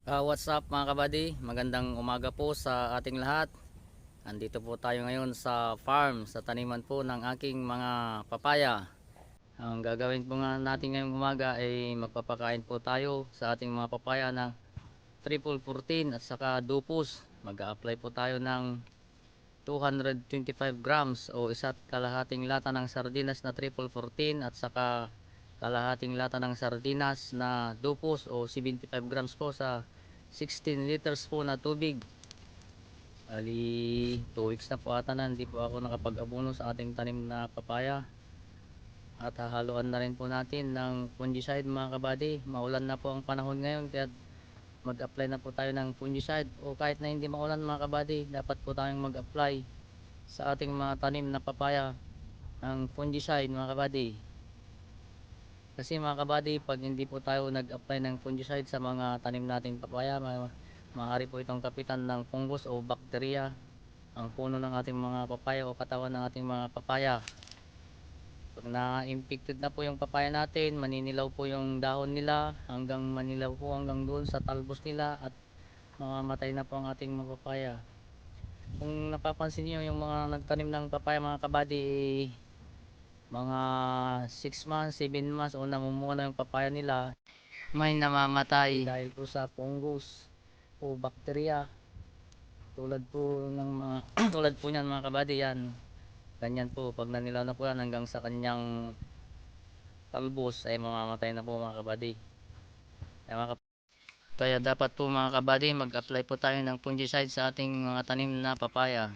What's up mga kabady? Magandang umaga po sa ating lahat. Andito po tayo ngayon sa farm, sa taniman po ng aking mga papaya. Ang gagawin po nga natin ngayong umaga ay magpapakain po tayo sa ating mga papaya ng triple 14 at saka dupus. Mag-a-apply po tayo ng 225 grams o isa't kalahating lata ng sardinas na triple 14 at saka kalahating lata ng sardinas na dupus o 75 grams po sa 16 liters po na tubig. Ali 2 weeks na po ata na hindi po ako nakapag-abono sa ating tanim na papaya. At hahaluan na rin po natin ng fungicide mga kabady. Maulan na po ang panahon ngayon kaya mag-apply na po tayo ng fungicide, o kahit na hindi maulan mga kabady, dapat po tayong mag-apply sa ating mga tanim na papaya ng fungicide mga kabady. Kasi mga kabady, pag hindi po tayo nag-apply ng fungicide sa mga tanim nating papaya, maaari po itong kapitan ng fungus o bakterya ang puno ng ating mga papaya o katawan ng ating mga papaya. Pag na-infected na po yung papaya natin, maninilaw po yung dahon nila hanggang manilaw po hanggang doon sa talbos nila at mamamatay na po ang ating mga papaya. Kung napapansin niyo yung mga nagtanim ng papaya mga kabady, mga 6 months, 7 months o namumunga na yung papaya nila, may namamatay dahil po sa fungus o bakterya. Tulad po ng mga tulad po niyan mga kabady, yan. Ganyan po, pag nanilaw na po yan hanggang sa kanyang talbos ay mamamatay na po mga kabady. Kaya dapat po mga kabady, mag-apply po tayo ng fungicide sa ating mga tanim na papaya.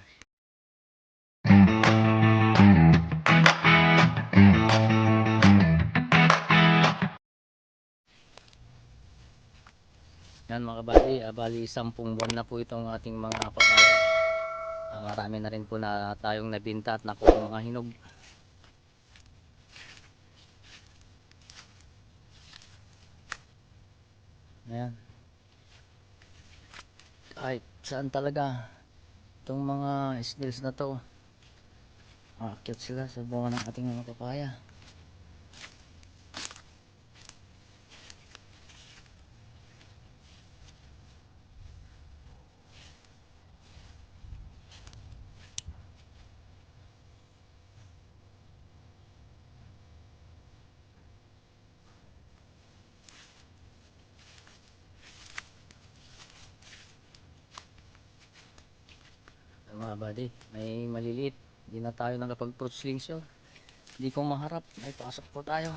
Yan mga kabady, bali 10 buwan na po itong ating mga papaya. Marami na rin po na tayong nabinta at nakuha mga hinog. Ayan. Kahit saan talaga itong mga snails na to, aakyat sila sa bunga ng ating mga papaya. Mga buddy, may maliliit, hindi na tayo nakapag fruit slingsyo, hindi ko maharap, may pasok po tayo.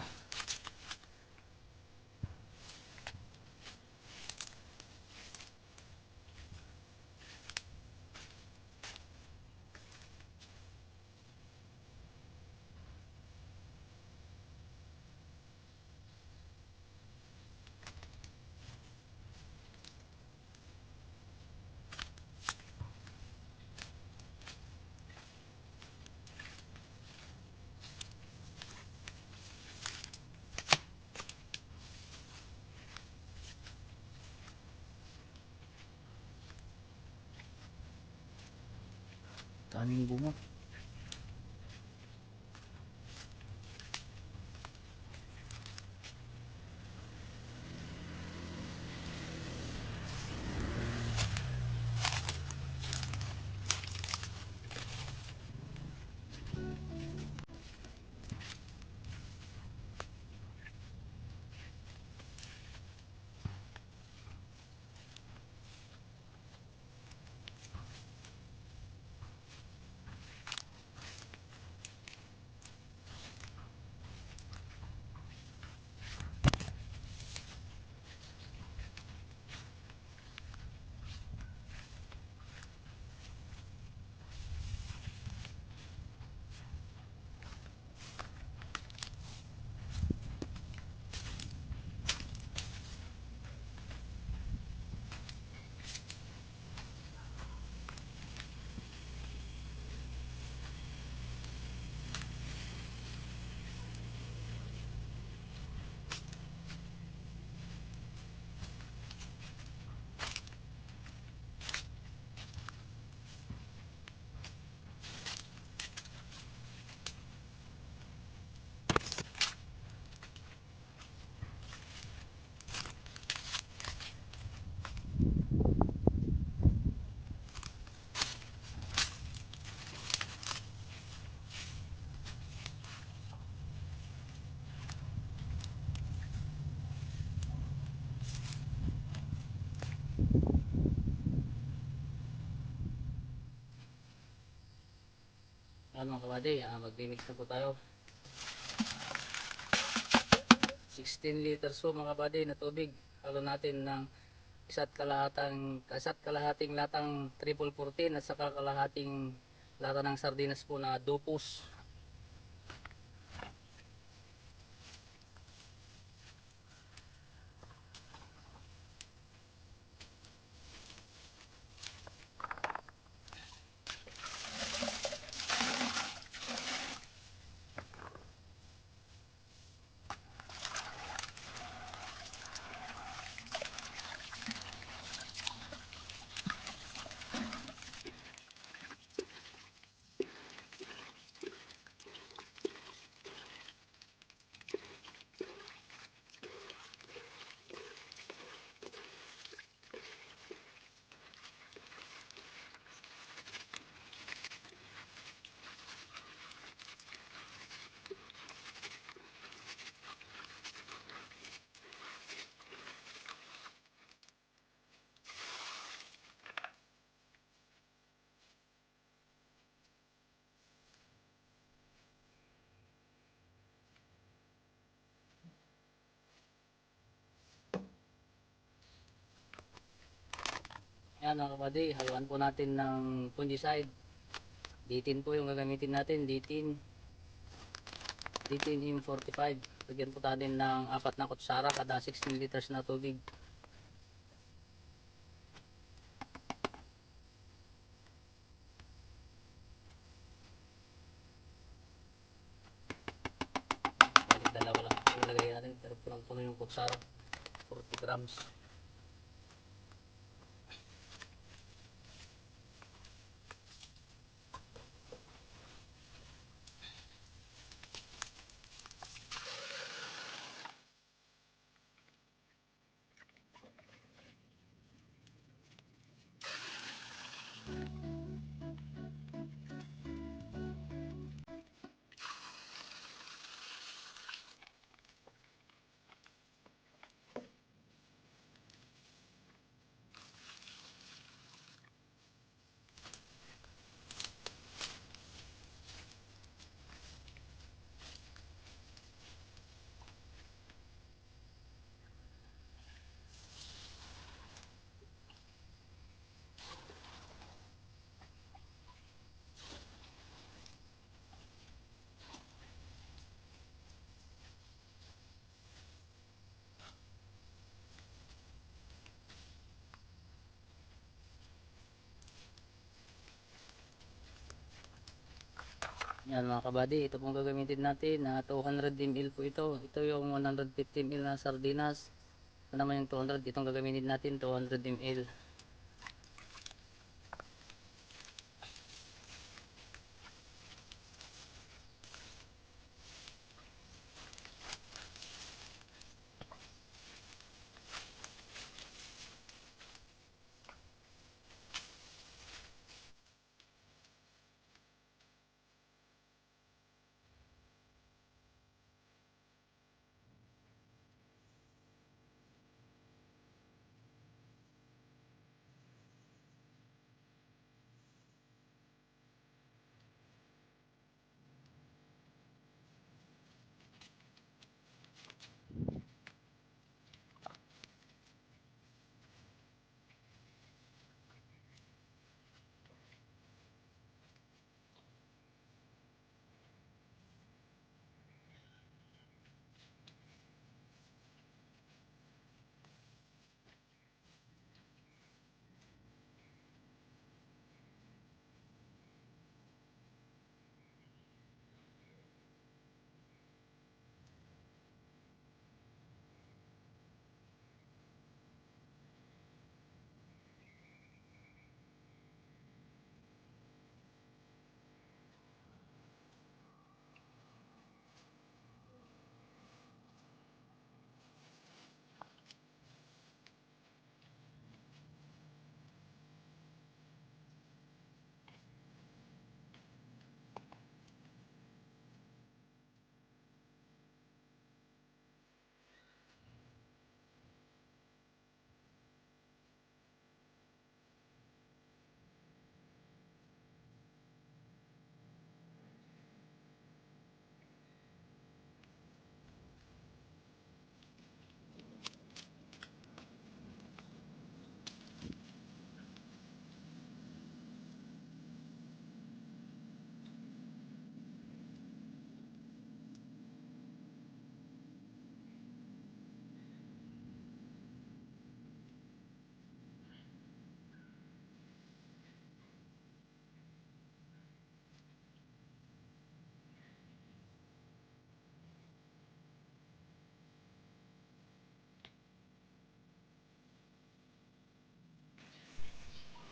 Daming bunga. Yan mga kabady, magmimix na po tayo. 16 liters po mga kabady na tubig. Halo natin ng isa't kalahating latang triple 14 at saka kalahating lata ng sardinas po na dupus. Yan mga kabady, haluan po natin ng fungicide. D10 po yung gagamitin natin, D10 M45. Lagyan po natin ng 4 na kutsara kada 16 liters na tubig. Balik dalawa lang ilagay natin, pero punong-puno yung kutsara, 40 grams. Yan mga kabady, ito pong gagamitin natin na 200 ml po ito. Ito yung 150 ml na sardinas. Ito naman yung 200, itong gagamitin natin 200 ml.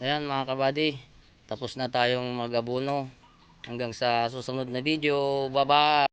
Ayan mga kabady, tapos na tayong mag-abono. Hanggang sa susunod na video. Bye-bye!